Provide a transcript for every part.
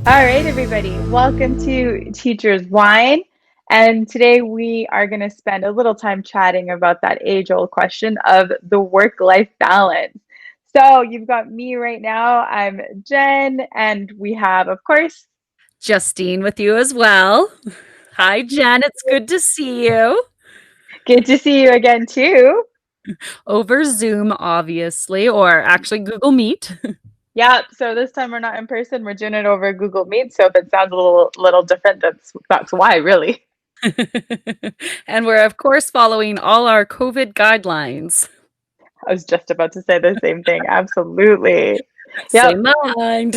All right, everybody, welcome to Teachers Whine. And today we are going to spend a little time chatting about that age old question of the work life balance. So, you've got me right now. I'm Jen, and we have, of course, Justine with you as well. Hi, Jen. It's good to see you good to see you again, too. over Zoom, obviously, or actually Google Meet. Yeah, so this time we're not in person, we're doing it over Google Meet. So, if it sounds a little different, that's why, really. And we're, of course, following all our COVID guidelines. I was just about to say the same thing. Absolutely. Yep. Same mind.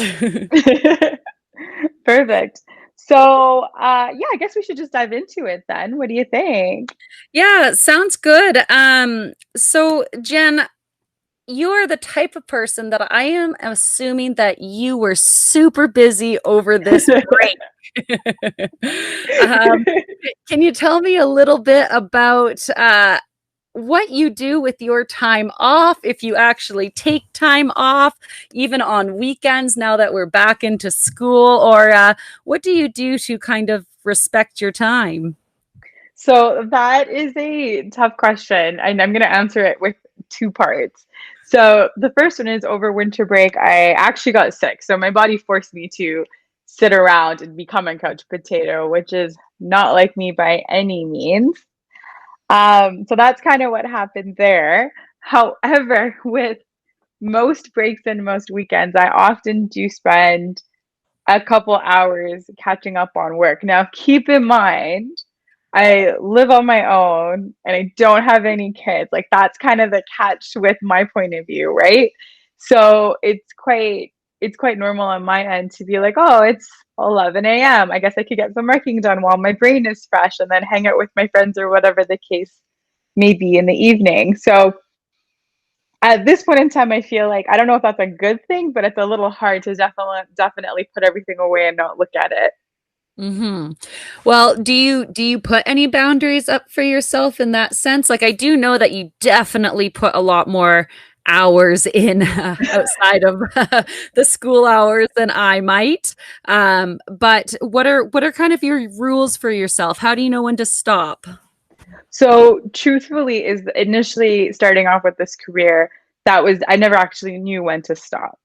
Perfect. So, yeah, I guess we should just dive into it then. What do you think? Yeah, sounds good. So Jen, you're the type of person that I am assuming that you were super busy over this break. um, can you tell me a little bit about what you do with your time off, if you actually take time off, even on weekends now that we're back into school, or what do you do to kind of respect your time? So, that is a tough question, and I'm going to answer it with two parts. So, the first one is over winter break, I actually got sick. So, my body forced me to sit around and become a couch potato, which is not like me by any means. So that's kind of what happened there. However, with most breaks and most weekends, I often do spend a couple hours catching up on work. Now, keep in mind, I live on my own and I don't have any kids. Like that's kind of the catch with my point of view, right? So it's quite normal on my end to be like, oh, it's 11 a.m. I guess I could get some working done while my brain is fresh and then hang out with my friends or whatever the case may be in the evening. So at this point in time, I feel like I don't know if that's a good thing, but it's a little hard to definitely put everything away and not look at it. Hmm. Well, do you put any boundaries up for yourself in that sense? Like I do know that you definitely put a lot more hours in outside of the school hours than I might. But what are kind of your rules for yourself? How do you know when to stop? So truthfully, is initially starting off with this career, that was I never actually knew when to stop.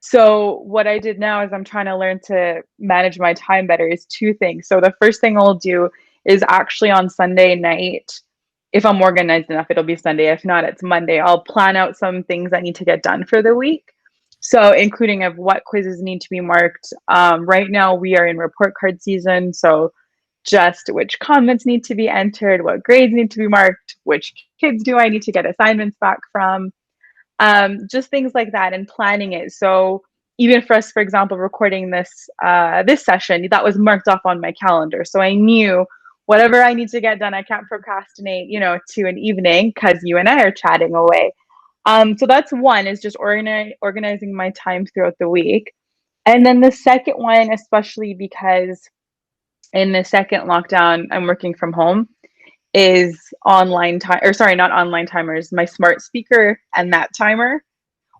So what I did now is I'm trying to learn to manage my time better is two things. So the first thing I'll do is actually on Sunday night, if I'm organized enough, it'll be Sunday. If not, it's Monday. I'll plan out some things I need to get done for the week. So including of what quizzes need to be marked. Right now we are in report card season, so just which comments need to be entered, what grades need to be marked, which kids do I need to get assignments back from, just things like that, and planning it. So even for us, for example, recording this session, that was marked off on my calendar, so I knew whatever I need to get done, I can't procrastinate, to an evening because you and I are chatting away. So that's one is just organizing my time throughout the week, and then the second one, especially because in the second lockdown, I'm working from home, is online time, or sorry, not online timers, my smart speaker and that timer,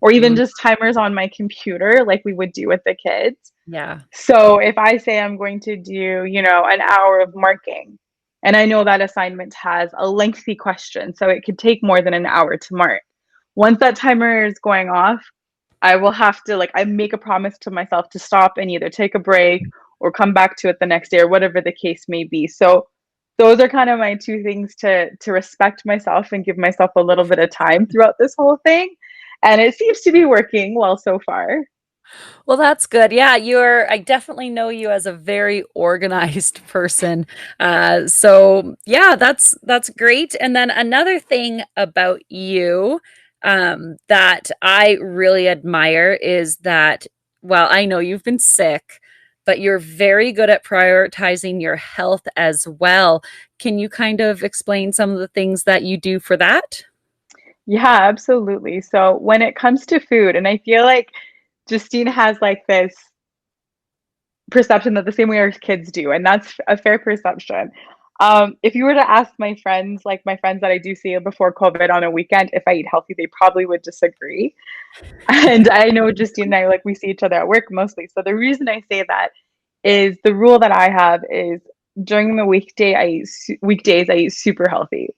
or even Mm, just timers on my computer, like we would do with the kids. yeah. So if I say I'm going to do, an hour of marking, and I know that assignment has a lengthy question, so it could take more than an hour to mark. Once that timer is going off, I will have to I make a promise to myself to stop and either take a break or come back to it the next day or whatever the case may be. So those are kind of my two things to respect myself and give myself a little bit of time throughout this whole thing. And it seems to be working well so far. Well, that's good. Yeah, I definitely know you as a very organized person. So yeah, that's great. And then another thing about you that I really admire is that, well, I know you've been sick, but you're very good at prioritizing your health as well. Can you kind of explain some of the things that you do for that? Yeah, absolutely. So when it comes to food, and I feel like Justine has this perception that the same way our kids do, and that's a fair perception. If you were to ask my friends, like my friends that I do see before COVID on a weekend, if I eat healthy, they probably would disagree. And I know Justine and I, we see each other at work mostly. So the reason I say that is the rule that I have is during the weekdays I eat super healthy.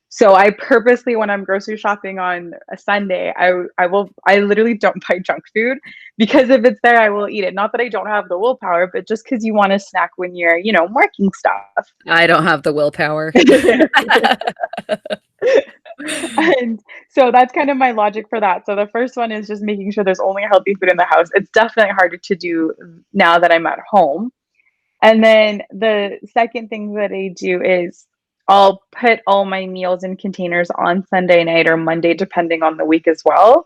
So I purposely, when I'm grocery shopping on a Sunday, I literally don't buy junk food because if it's there, I will eat it. Not that I don't have the willpower, but just because you want to snack when you're, working stuff. I don't have the willpower. And so that's kind of my logic for that. So the first one is just making sure there's only healthy food in the house. It's definitely harder to do now that I'm at home. And then the second thing that I do is I'll put all my meals in containers on Sunday night or Monday, depending on the week as well.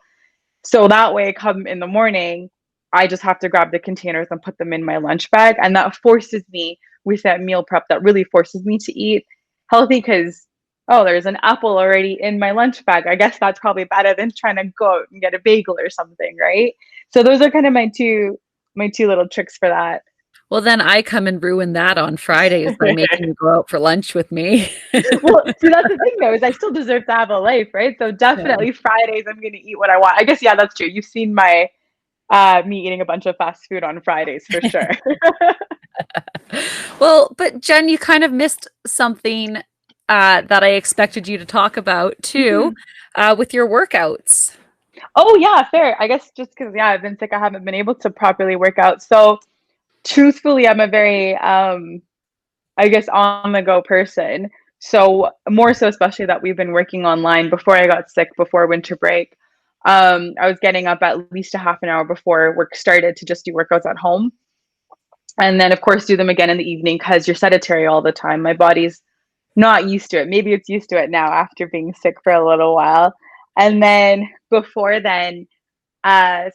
So that way, come in the morning, I just have to grab the containers and put them in my lunch bag. And that forces me, with that meal prep, that really forces me to eat healthy because, oh, there's an apple already in my lunch bag. I guess that's probably better than trying to go out and get a bagel or something, right? So those are kind of my two little tricks for that. Well, then I come and ruin that on Fridays by making you go out for lunch with me. Well, see, that's the thing though, is I still deserve to have a life, right? So Yeah. definitely Fridays, I'm gonna eat what I want. I guess, yeah, that's true. You've seen my me eating a bunch of fast food on Fridays for sure. Well, but Jen, you kind of missed something that I expected you to talk about too, Mhm. with your workouts. Oh yeah, fair. I guess just because, yeah, I've been sick, I haven't been able to properly work out. So truthfully, I'm a very I guess on the go person. So more so, especially that we've been working online before I got sick before winter break. I was getting up at least a half an hour before work started to just do workouts at home. And then of course do them again in the evening because you're sedentary all the time. My body's not used to it. Maybe it's used to it now after being sick for a little while. And then before then,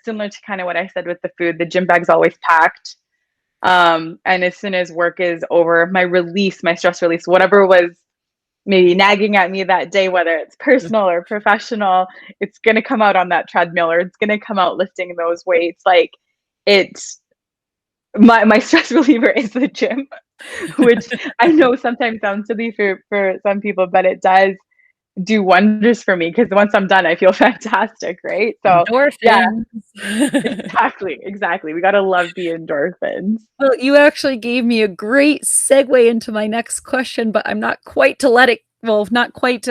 similar to kind of what I said with the food, the gym bag's always packed. And as soon as work is over, my stress release, whatever was maybe nagging at me that day, whether it's personal or professional, it's gonna come out on that treadmill or it's gonna come out lifting those weights. Like it's my stress reliever is the gym, which I know sometimes sounds silly for some people, but it does do wonders for me because once I'm done, I feel fantastic, right? So yeah, Endorphins. exactly. We gotta love the endorphins. Well, you actually gave me a great segue into my next question, but I'm not quite to let it, well, not quite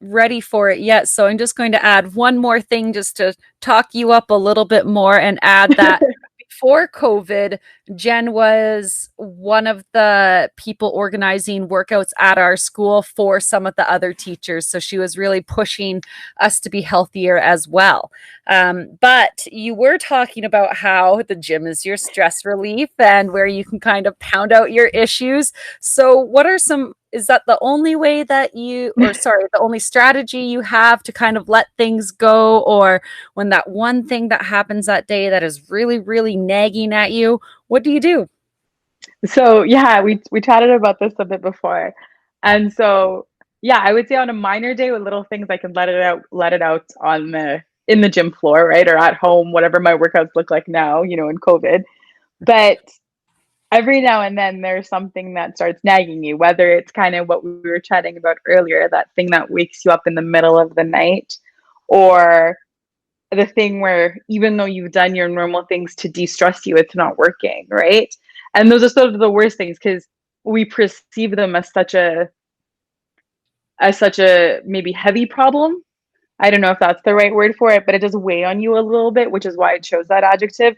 ready for it yet. So I'm just going to add one more thing just to talk you up a little bit more and add that before COVID, Jen was one of the people organizing workouts at our school for some of the other teachers. So she was really pushing us to be healthier as well. But you were talking about how the gym is your stress relief and where you can kind of pound out your issues. So, what are some, is that the only way that you, or sorry, the only strategy you have to kind of let things go? Or when that one thing that happens that day that is really, really nagging at you, what do you do? So yeah, we chatted about this a bit before. And so yeah, I would say on a minor day with little things I can let it out on the in the gym floor, right? Or at home, whatever my workouts look like now, in COVID. But every now and then there's something that starts nagging you, whether it's kind of what we were chatting about earlier, that thing that wakes you up in the middle of the night, or the thing where even though you've done your normal things to de-stress you, it's not working, right? And those are sort of the worst things because we perceive them as such a maybe heavy problem. I don't know if that's the right word for it, but it does weigh on you a little bit, which is why I chose that adjective.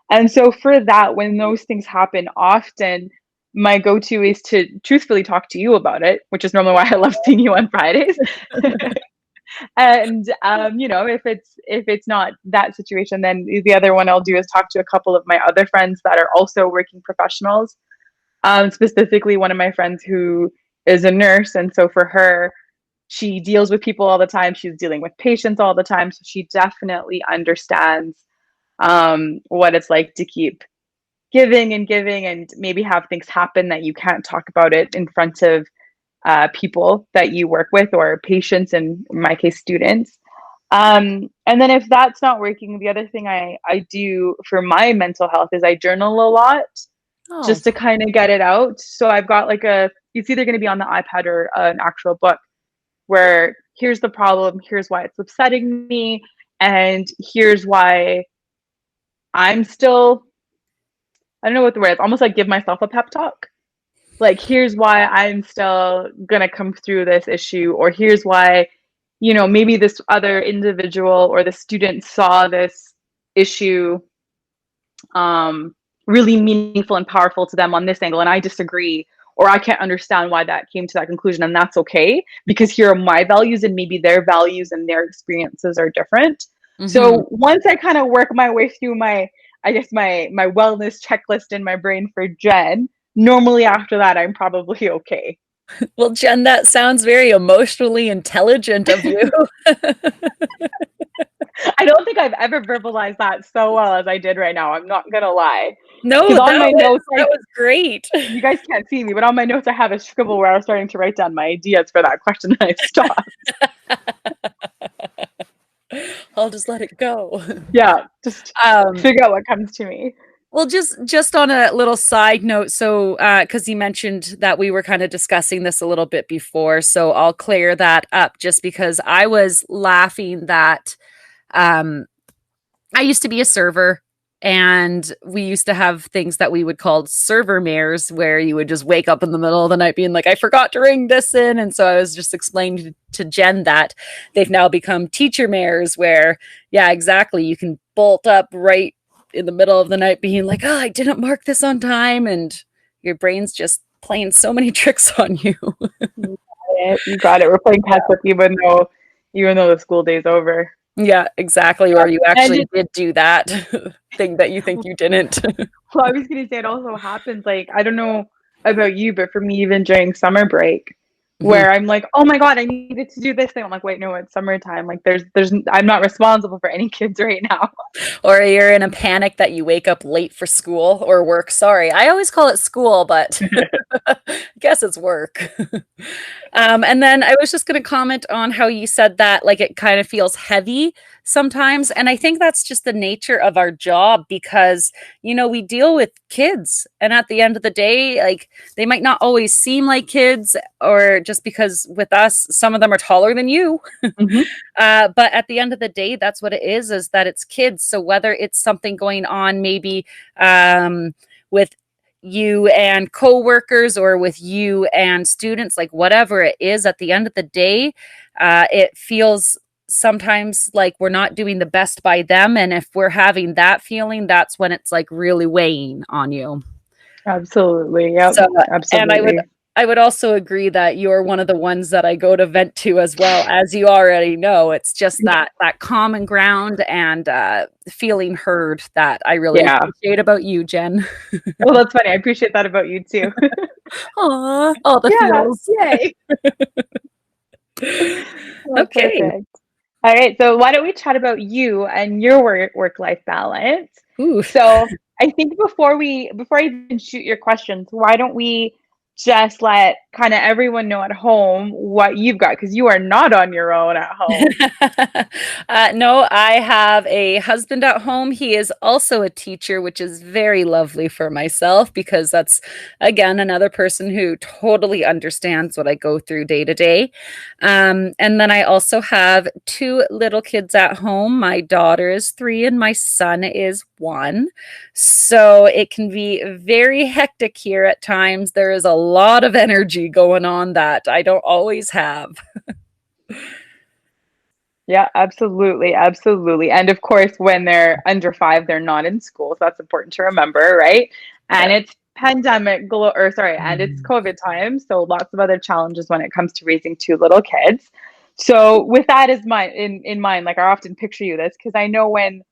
And so for that, when those things happen often, my go-to is to truthfully talk to you about it, which is normally why I love seeing you on Fridays. And if it's not that situation, then the other one I'll do is talk to a couple of my other friends that are also working professionals. Specifically, one of my friends who is a nurse, and so for her, she deals with people all the time. She's dealing with patients all the time, so she definitely understands what it's like to keep giving and giving, and maybe have things happen that you can't talk about it in front of people that you work with or patients, and in my case, students. And then if that's not working, the other thing I do for my mental health is I journal a lot Oh, just to kind of get it out. So I've got like it's either going to be on the iPad or an actual book where here's the problem, here's why it's upsetting me, and here's why I'm still I don't know what the word is, almost like give myself a pep talk. Like, here's why I'm still gonna come through this issue, or here's why, maybe this other individual or the student saw this issue really meaningful and powerful to them on this angle, and I disagree, or I can't understand why that came to that conclusion, and that's okay because here are my values, and maybe their values and their experiences are different. Mm-hmm. So once I kind of work my way through I guess my wellness checklist in my brain for Jen, normally after that I'm probably okay. Well, Jen, that sounds very emotionally intelligent of you. I don't think I've ever verbalized that so well as I did right now. I'm not gonna lie. No, Because on my notes, that was great. you guys can't see me, but on my notes I have a scribble where I was starting to write down my ideas for that question and I stopped. I'll just let it go. Yeah, just Um, figure out what comes to me. well, just on a little side note, so because you mentioned that we were kind of discussing this a little bit before, so I'll clear that up just because I was laughing that um, I used to be a server and we used to have things that we would call server mares where you would just wake up in the middle of the night being like, I forgot to ring this in. And so I was just explaining to Jen that they've now become teacher mares where, yeah, exactly. You can bolt up right in the middle of the night being like, oh, I didn't mark this on time. And your brain's just playing so many tricks on you. You got it. You got it. We're playing catch up even though the school day's over. Yeah, exactly. Yeah. Or you actually did do that thing that you think you didn't. Well, I was gonna say it also happens, like, I don't know about you, but for me, even during summer break, Mhm. where I'm like, oh my God, I needed to do this thing. I'm like, wait, no, it's summertime. Like I'm not responsible for any kids right now. Or you're in a panic that you wake up late for school or work. Sorry, I always call it school, but I guess it's work. And then I was just going to comment on how you said that, like, it kind of feels heavy sometimes. And I think that's just the nature of our job because, we deal with kids. And at the end of the day, like, they might not always seem like kids, or just because with us, some of them are taller than you. Mhm. But at the end of the day, that's what it is that it's kids. So whether it's something going on, maybe with you and coworkers or with you and students, like whatever it is, at the end of the day, it feels sometimes like we're not doing the best by them. And if we're having that feeling, that's when it's like really weighing on you. Absolutely. Yep. So, and Absolutely. I would also agree that you're one of the ones that I go to vent to as well, as you already know. It's just that common ground and feeling heard that I really Yeah. appreciate about you, Jen. Well, that's funny. I appreciate that about you too. Aw, all the Yeah. feels. Yay. Oh, Okay. perfect. All right. So why don't we chat about you and your work-life balance? Ooh. So I think before I even shoot your questions, why don't we just let kind of everyone know at home what you've got? Because you are not on your own at home. No, I have a husband at home. He is also a teacher, which is very lovely for myself because that's, again, another person who totally understands what I go through day to day. And then I also have two little kids at home. My daughter is 3 and my son is 1. So it can be very hectic here at times. There is a lot of energy going on that I don't always have. Yeah, absolutely, absolutely. And of course, when they're under 5, they're not in school, so that's important to remember, right? And Yeah. it's and it's COVID time, so lots of other challenges when it comes to raising 2 little kids. So with that as in mind, like I often picture you this because I know when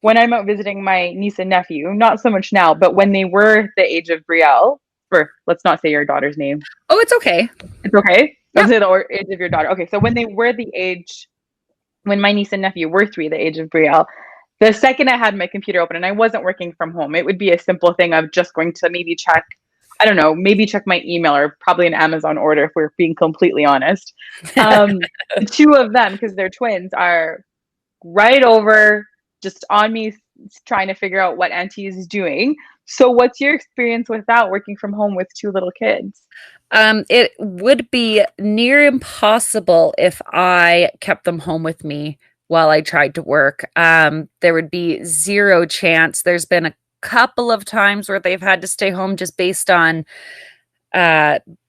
I'm out visiting my niece and nephew, not so much now, but when they were the age of Brielle, or let's not say your daughter's name. Oh, it's okay. It's okay. I'll Yep. say the age of your daughter. Okay, so when they were the age when my niece and nephew were 3, the age of Brielle, the second I had my computer open and I wasn't working from home, it would be a simple thing of just going to maybe check, I don't know, maybe check my email or probably an Amazon order if we're being completely honest. The two of them, because they're twins, are right over just on me trying to figure out what Auntie is doing. So, what's your experience with that working from home with 2 little kids? It would be near impossible if I kept them home with me while I tried to work. There would be zero chance. There's been couple of times where they've had to stay home just based on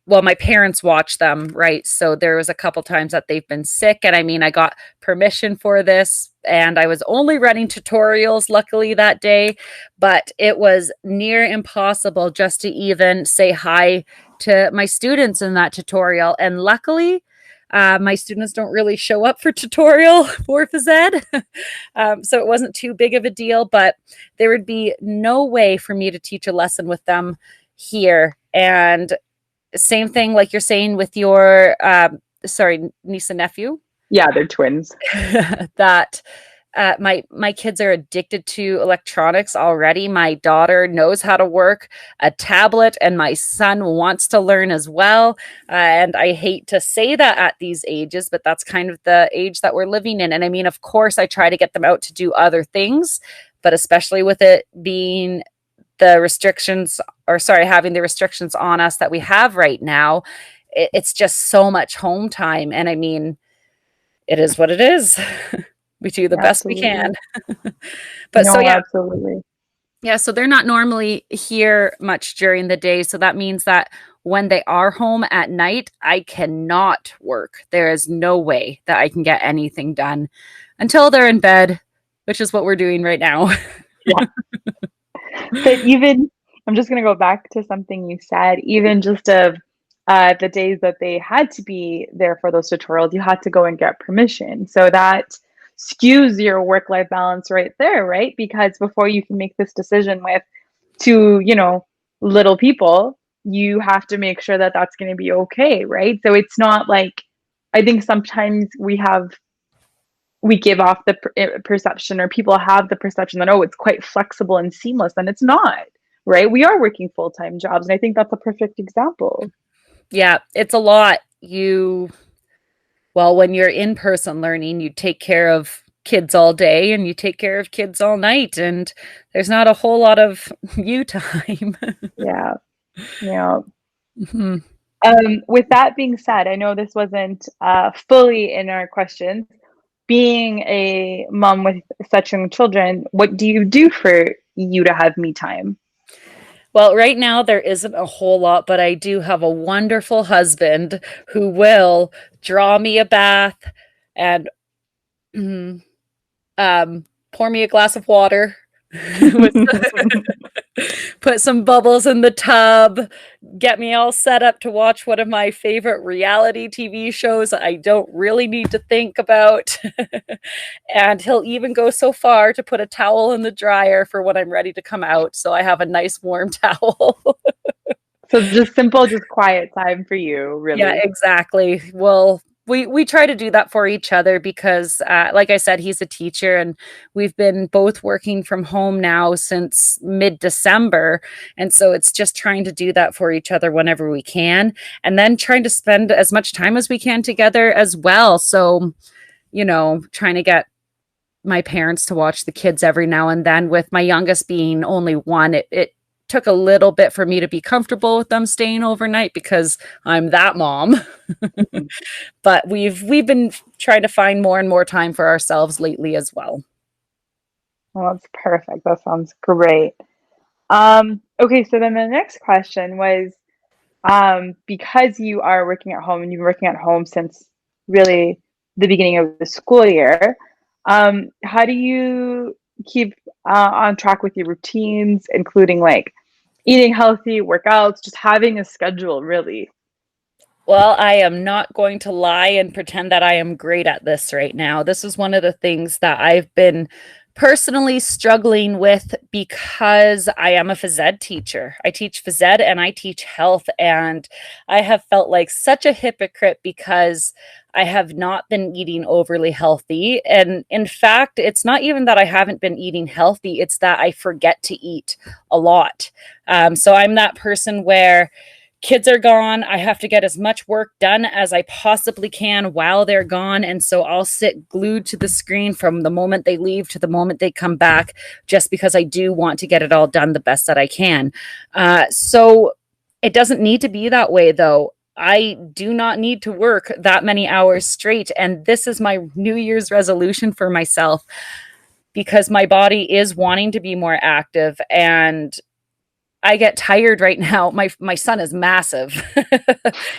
well, my parents watch them, right? So there was a couple times that they've been sick, and I mean, I got permission for this, and I was only running tutorials luckily that day, but it was near impossible just to even say hi to my students in that tutorial. And luckily, my students don't really show up for tutorial for phys ed. So it wasn't too big of a deal, but there would be no way for me to teach a lesson with them here. And same thing like you're saying with your niece and nephew. Yeah, they're twins. That my kids are addicted to electronics already. My daughter knows how to work a tablet, and my son wants to learn as well. And I hate to say that at these ages, but that's kind of the age that we're living in. And I mean, of course, I try to get them out to do other things, but especially with it being the restrictions, or sorry, having the restrictions on us that we have right now, it's just so much home time. And I mean, it is what it is. We do the best we can. But no, so yeah, absolutely. yeah, so they're not normally here much during the day. So that means that when they are home at night, I cannot work. There is no way that I can get anything done until they're in bed, which is what we're doing right now. Yeah. But even, I'm just going to go back to something you said, even just of the days that they had to be there for those tutorials, you had to go and get permission. So that skews your work-life balance right there, right? Because before you can make this decision with two, little people, you have to make sure that that's going to be okay, right? So it's not like, I think sometimes we give off the perception, or people have the perception that, oh, it's quite flexible and seamless, and it's not, right? We are working full-time jobs, and I think that's a perfect example. Yeah, it's a lot. Well, when you're in person learning, you take care of kids all day and you take care of kids all night, and there's not a whole lot of you time. Yeah. Yeah. Mm-hmm. With that being said, I know this wasn't fully in our questions. Being a mom with such young children, what do you do for you to have me time? Well, right now there isn't a whole lot, but I do have a wonderful husband who will draw me a bath and pour me a glass of water with put some bubbles in the tub, get me all set up to watch one of my favorite reality TV shows I don't really need to think about. And he'll even go so far to put a towel in the dryer for when I'm ready to come out, so I have a nice warm towel. So just simple, just quiet time for you, Yeah, really. exactly. Well, we try to do that for each other because, like I said, he's a teacher, and we've been both working from home now since mid-December, and so it's just trying to do that for each other whenever we can, and then trying to spend as much time as we can together as well. So, trying to get my parents to watch the kids every now and then. With my youngest being only one, it took a little bit for me to be comfortable with them staying overnight because I'm that mom. Mhm. But we've been trying to find more and more time for ourselves lately as well. Well, that's perfect. That sounds great. Okay, so then the next question was, because you are working at home and you've been working at home since really the beginning of the school year, how do you keep on track with your routines, including like eating healthy, workouts, just having a schedule, really? Well, I am not going to lie and pretend that I am great at this right now. This is one of the things that I've been personally struggling with because I am a phys ed teacher. I teach phys ed and I teach health, and I have felt like such a hypocrite because I have not been eating overly healthy. And in fact, it's not even that I haven't been eating healthy, it's that I forget to eat a lot. So I'm that person where kids are gone. I have to get as much work done as I possibly can while they're gone. And so I'll sit glued to the screen from the moment they leave to the moment they come back, just because I do want to get it all done the best that I can. So it doesn't need to be that way, though. I do not need to work that many hours straight. And this is my New Year's resolution for myself. because my body is wanting to be more active, and I get tired right now. My son is massive.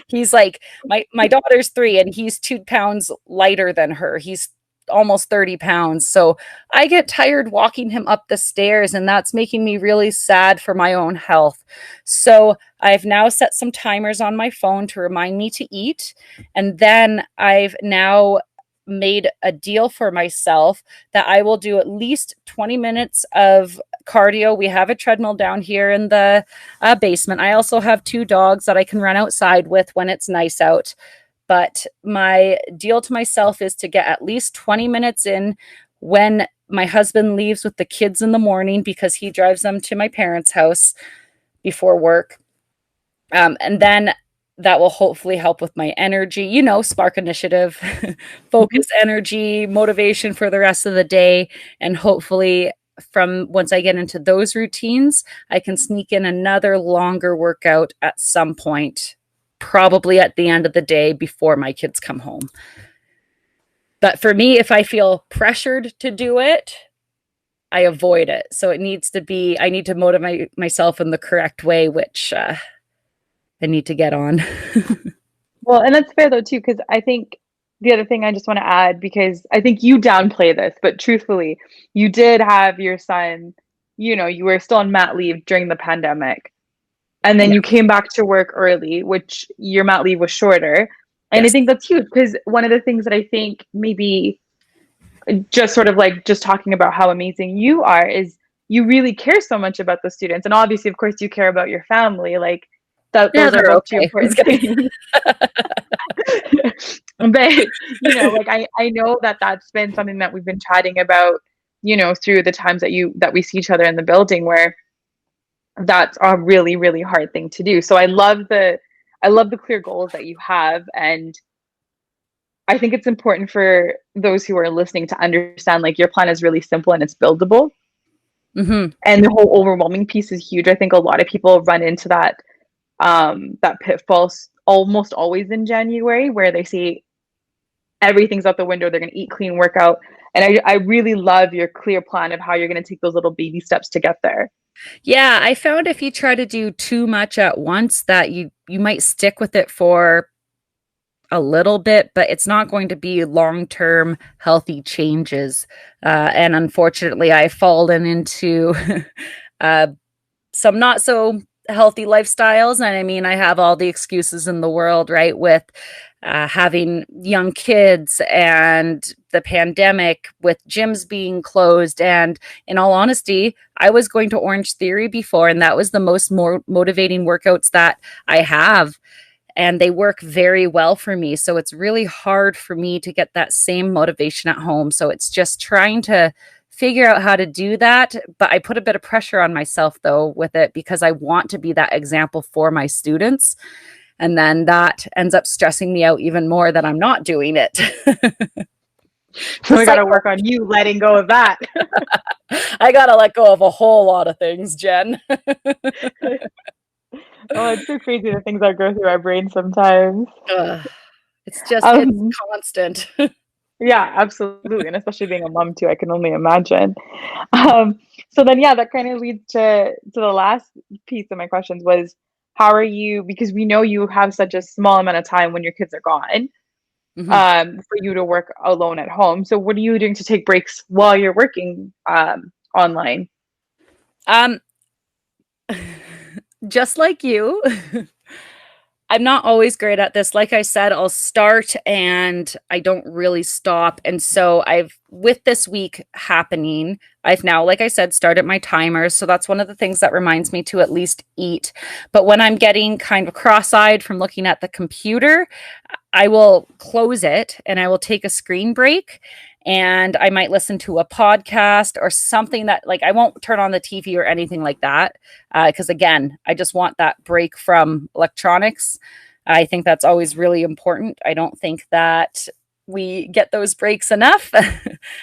He's like my daughter's 3 and he's 2 pounds lighter than her. He's almost 30 pounds. So I get tired walking him up the stairs, and that's making me really sad for my own health. So I've now set some timers on my phone to remind me to eat. And then I've now made a deal for myself that I will do at least 20 minutes of cardio. We have a treadmill down here in the basement. I also have 2 dogs that I can run outside with when it's nice out. But my deal to myself is to get at least 20 minutes in when my husband leaves with the kids in the morning, because he drives them to my parents' house before work. And then that will hopefully help with my energy, spark initiative, focus, energy, motivation for the rest of the day. And hopefully, from once I get into those routines, I can sneak in another longer workout at some point, probably at the end of the day before my kids come home. But for me, if I feel pressured to do it, I avoid it. So I need to motivate myself in the correct way, which I need to get on. Well, and that's fair though too, because I think the other thing I just want to add, because I think you downplay this, but truthfully, you did have your son, you were still on mat leave during the pandemic. And then Yeah. you came back to work early, which your mat leave was shorter. And I Yes. think that's huge, because one of the things that I think maybe just sort of like just talking about how amazing you are is you really care so much about the students. And obviously, of course, you care about your family. Like that, Yeah, those are they're both two okay. important things. But like I know that that's been something that we've been chatting about, through the times that we see each other in the building, where that's a really, really hard thing to do. So I love the clear goals that you have. And I think it's important for those who are listening to understand, like, your plan is really simple and it's buildable. Mm-hmm. And the whole overwhelming piece is huge. I think a lot of people run into that pitfall almost always in January, where they see everything's out the window, they're going to eat clean, workout. And I really love your clear plan of how you're going to take those little baby steps to get there. Yeah, I found if you try to do too much at once, that you might stick with it for a little bit, but it's not going to be long-term healthy changes. And unfortunately, I've fallen into uh, some not so healthy lifestyles. And I mean, I have all the excuses in the world, right? With having young kids and the pandemic, with gyms being closed. And in all honesty, I was going to Orange Theory before, and that was the most motivating workouts that I have. And they work very well for me. So it's really hard for me to get that same motivation at home. So it's just trying to figure out how to do that. But I put a bit of pressure on myself, though, with it, because I want to be that example for my students. And then that ends up stressing me out even more that I'm not doing it. So we got to work on you letting go of that. I got to let go of a whole lot of things, Jen. Oh, it's so crazy the things that go through our brains sometimes. It's constant. Yeah, absolutely. And especially being a mom too, I can only imagine. So then, yeah, that kind of leads to the last piece of my questions was, how are you, because we know you have such a small amount of time when your kids are gone, Mhm. for you to work alone at home. So what are you doing to take breaks while you're working online? Um, just like you, I'm not always great at this. Like I said, I'll start and I don't really stop. And so with this week happening, I've now, like I said, started my timers. So that's one of the things that reminds me to at least eat. But when I'm getting kind of cross-eyed from looking at the computer, I will close it and I will take a screen break, and I might listen to a podcast or something that, like, I won't turn on the TV or anything like that. Because again, I just want that break from electronics. I think that's always really important. I don't think that we get those breaks enough.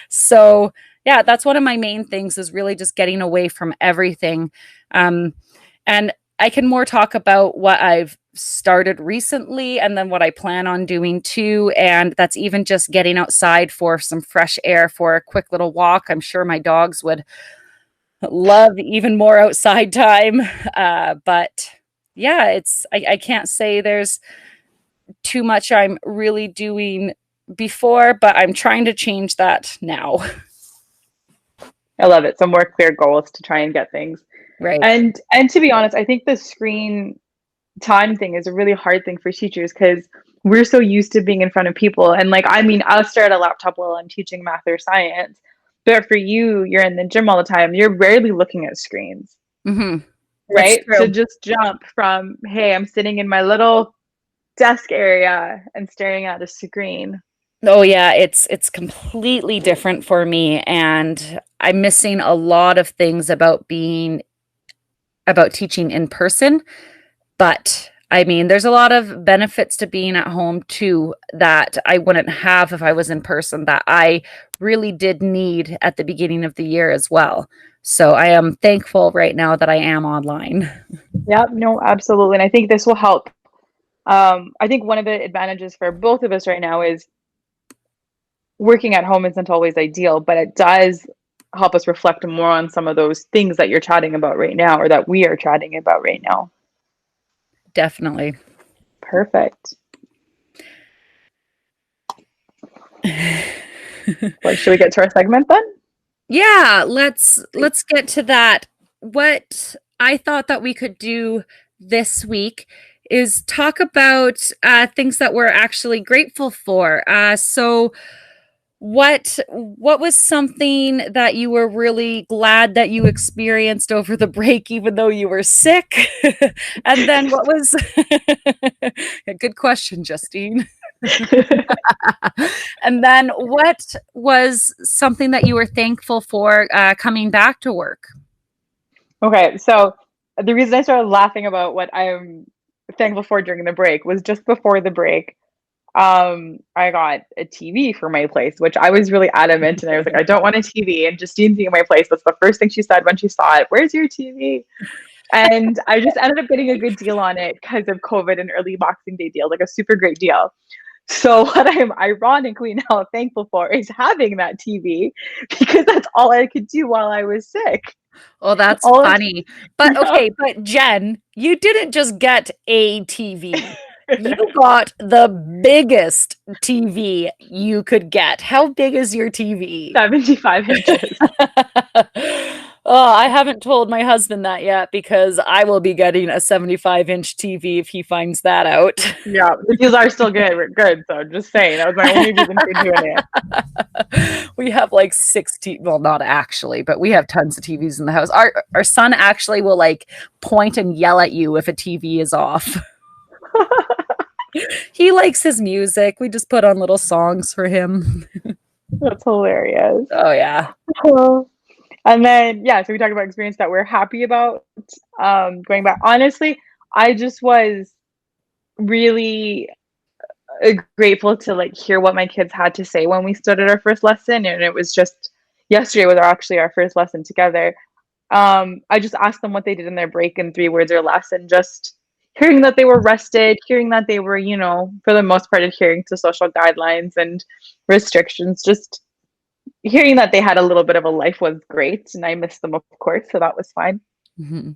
So yeah, that's one of my main things, is really just getting away from everything. And I can more talk about what I've started recently and then what I plan on doing too. And that's even just getting outside for some fresh air for a quick little walk. I'm sure my dogs would love even more outside time. But yeah, I can't say there's too much I'm really doing before, but I'm trying to change that now. I love it. Some more clear goals to try and get things. Right. And to be honest, I think the screen time thing is a really hard thing for teachers because we're so used to being in front of people. And like, I mean, I'll stare at a laptop while I'm teaching math or science. But for you, you're in the gym all the time. You're rarely looking at screens, Mm-hmm. That's right? To true. just jump from, hey, I'm sitting in my little desk area and staring at a screen. Oh yeah, it's completely different for me, and I'm missing a lot of things about teaching in person. But I mean, there's a lot of benefits to being at home too that I wouldn't have if I was in person that I really did need at the beginning of the year as well. So I am thankful right now that I am online. Yep, no, absolutely. And I think this will help. I think one of the advantages for both of us right now is working at home isn't always ideal, but it does help us reflect more on some of those things that you're chatting about right now or that we are chatting about right now. Definitely. Perfect. Well, should we get to our segment then? Yeah, let's get to that. What I thought that we could do this week is talk about things that we're actually grateful for. So what was something that you were really glad that you experienced over the break, even though you were sick? And then what was a good question, Justine. And then what was something that you were thankful for coming back to work? Okay, so the reason I started laughing about what I'm thankful for during the break was just before the break. I got a TV for my place, which I was really adamant, and I was like, I don't want a TV. And Justine being in my place, that's the first thing she said when she saw it. Where's your TV? And I just ended up getting a good deal on it because of COVID, an early Boxing Day deal, like a super great deal. So what I'm ironically now thankful for is having that TV because that's all I could do while I was sick. Oh, that's All of, funny. But okay, but Jen, you didn't just get a TV. You got the biggest TV you could get. How big is your TV? 75 inches. Oh, I haven't told my husband that yet because I will be getting a 75-inch TV if he finds that out. Yeah, the deals are still good. We're good. So just saying, that was my only reason for doing it. We have like 60, well, not actually, but we have tons of TVs in the house. Our son actually will like point and yell at you if a TV is off. He likes his music. We just put on little songs for him. That's hilarious. Oh yeah. And then yeah, so we talked about experience that we're happy about. Going back, honestly, I just was really grateful to like hear what my kids had to say when we started our first lesson, and it was just yesterday was actually our first lesson together. I just asked them what they did in their break in 3 words or less, and just hearing that they were rested, hearing that they were, you know, for the most part adhering to social guidelines and restrictions, just hearing that they had a little bit of a life was great, and I missed them, of course, so that was fine. Mm-hmm.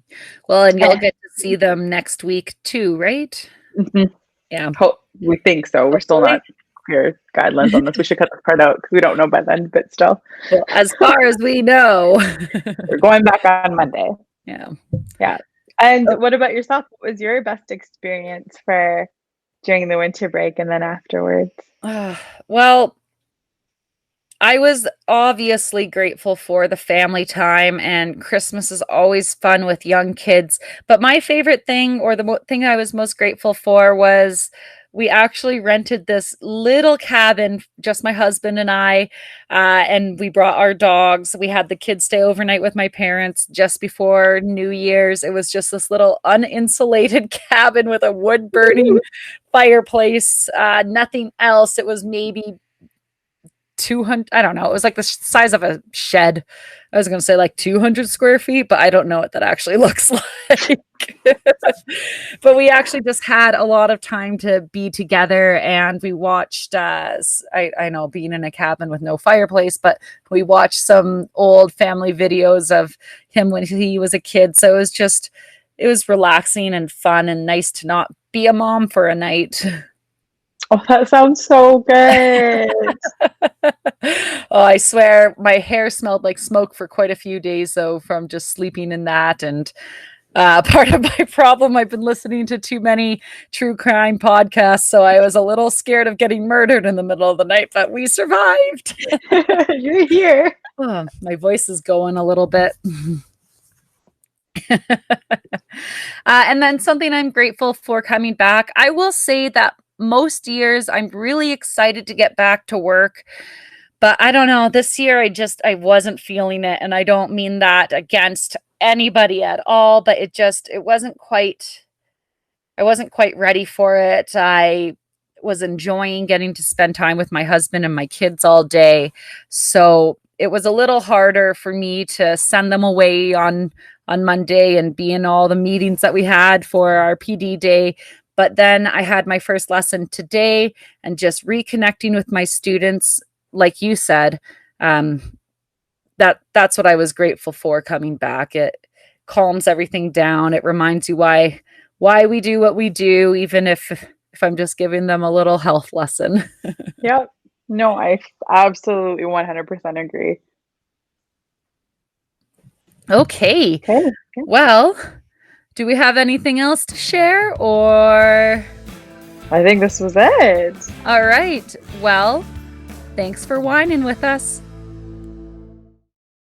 Well, and you'll get to see them next week too, right? Mm-hmm. Yeah. We think so. We're still not clear guidelines on this. We should cut this part out because we don't know by then, but still. Well, as far as we know. We're going back on Monday. Yeah. Yeah. And what about yourself? What was your best experience for during the winter break and then afterwards? Well, I was obviously grateful for the family time, and Christmas is always fun with young kids. But my favorite thing, or the thing I was most grateful for, was we actually rented this little cabin, just my husband and we brought our dogs. We had the kids stay overnight with my parents just before New Year's. It was just this little uninsulated cabin with a wood burning fireplace, nothing else. It was maybe 200, I don't know, it was like the size of a shed. I was going to say like 200 square feet, but I don't know what that actually looks like. But we actually just had a lot of time to be together, and we watched, I know being in a cabin with no fireplace, but we watched some old family videos of him when he was a kid. So it was relaxing and fun and nice to not be a mom for a night. Oh, that sounds so good. Oh, I swear my hair smelled like smoke for quite a few days though, from just sleeping in that. And part of my problem, I've been listening to too many true crime podcasts, so I was a little scared of getting murdered in the middle of the night, but we survived. You're here. Oh, my voice is going a little bit. And then something I'm grateful for coming back. I will say that most years I'm really excited to get back to work, but I don't know, this year I wasn't feeling it, and I don't mean that against anybody at all, but I wasn't quite ready for it. I was enjoying getting to spend time with my husband and my kids all day. So it was a little harder for me to send them away on Monday and be in all the meetings that we had for our PD day. But then I had my first lesson today, and just reconnecting with my students, like you said, that's what I was grateful for coming back. It calms everything down. It reminds you why we do what we do, even if I'm just giving them a little health lesson. Yep. No, I absolutely 100% agree. Okay. Okay. Well, do we have anything else to share, or? I think this was it. All right. Well, thanks for whining with us.